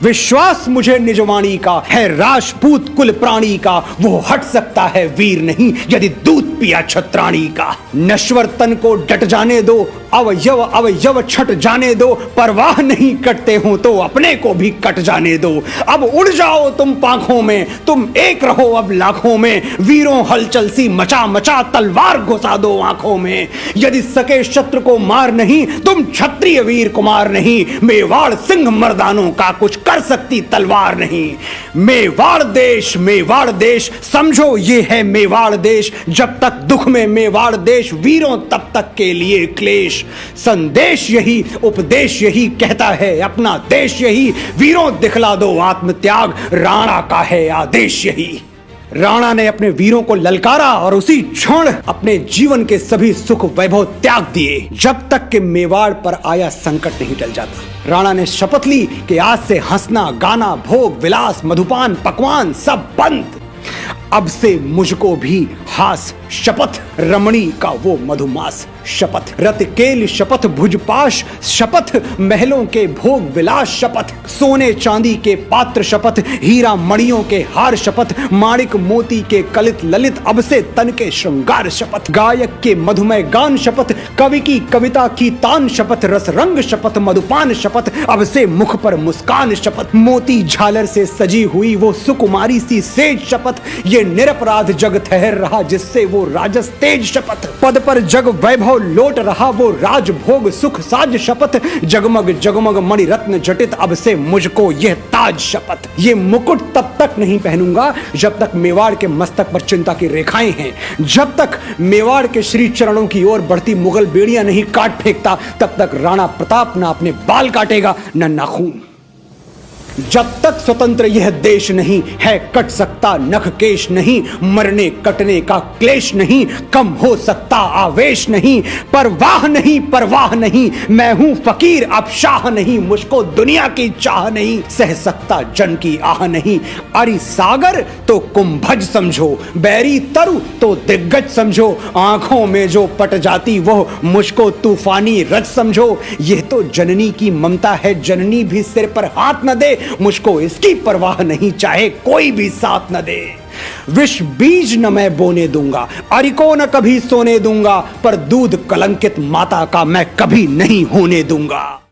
विश्वास मुझे निजवाणी का है, राजपूत कुल प्राणी का, वो हट सकता है वीर नहीं यदि दूध पिया छत्राणी का। नश्वर तन को डट जाने दो, अवयव अवयव छट जाने दो, परवाह नहीं कटते हो तो अपने को भी कट जाने दो। अब उड़ जाओ तुम पांखों में, तुम एक रहो अब लाखों में, वीरों हलचल सी मचा मचा तलवार घुसा दो आंखों में। यदि सके शत्रु को मार नहीं, तुम क्षत्रिय वीर कुमार नहीं, मेवाड़ सिंह मर्दानों का कुछ कर सकती तलवार नहीं। मेवाड़ देश समझो ये है मेवाड़ देश, जब तक दुख में मेवाड़ देश, वीरों तब तक के लिए क्लेश। संदेश यही उपदेश यही कहता है अपना देश यही, वीरों दिखला दो आत्मत्याग, राणा का है आदेश यही। राणा ने अपने वीरों को ललकारा और उसी क्षण अपने जीवन के सभी सुख वैभव त्याग दिए, जब तक कि मेवाड़ पर आया संकट नहीं टल जाता। राणा ने शपथ ली कि आज से हंसना गाना भोग विलास मधुपान पकवान सब बंद, अब से मुझको भी हास शपथ, रमणी का वो मधुमास शपथ, रतकेल शपथ भुजपाश शपथ, महलों के भोग विलास शपथ, सोने चांदी के पात्र शपथ, हीरा मणियों के हार शपथ, माणिक मोती के कलित ललित, अब से तन के श्रृंगार शपथ, गायक के मधुमय गान शपथ, कवि की कविता की तान शपथ, रस रंग शपथ मधुपान शपथ, अब से मुख पर मुस्कान शपथ, मोती झालर से सजी हुई वो सुकुमारी सी सेज शपथ, ये निरपराध जग ठहर रहा जिससे वो राजस तेज शपथ, पद पर जग वैभव लौट रहा वो राजभोग सुख साज शपथ, जगमग जगमग मणि रत्न जटित, अब से मुझको यह ताज शपथ। ये मुकुट तब तक नहीं पहनूंगा जब तक मेवाड़ के मस्तक पर चिंता की रेखाएं हैं, जब तक मेवाड़ के श्री चरणों की ओर बढ़ती मुगल बेड़ियां नहीं काट फेंकता, तब तक राणा प्रताप ना अपने बाल काटेगा न नाखून। जब तक स्वतंत्र यह देश नहीं है, कट सकता नख केश नहीं, मरने कटने का क्लेश नहीं, कम हो सकता आवेश नहीं, परवाह नहीं, मैं हूं फकीर अब शाह नहीं, मुझको दुनिया की चाह नहीं, सह सकता जन की आह नहीं। अरि सागर तो कुंभज समझो, बैरी तरु तो दिग्गज समझो, आंखों में जो पट जाती वो मुझको तूफानी रज समझो। यह तो जननी की ममता है, जननी भी सिर पर हाथ न दे, मुझको इसकी परवाह नहीं चाहे कोई भी साथ न दे। विष बीज न मैं बोने दूंगा, अरि को न कभी सोने दूंगा, पर दूध कलंकित माता का मैं कभी नहीं होने दूंगा।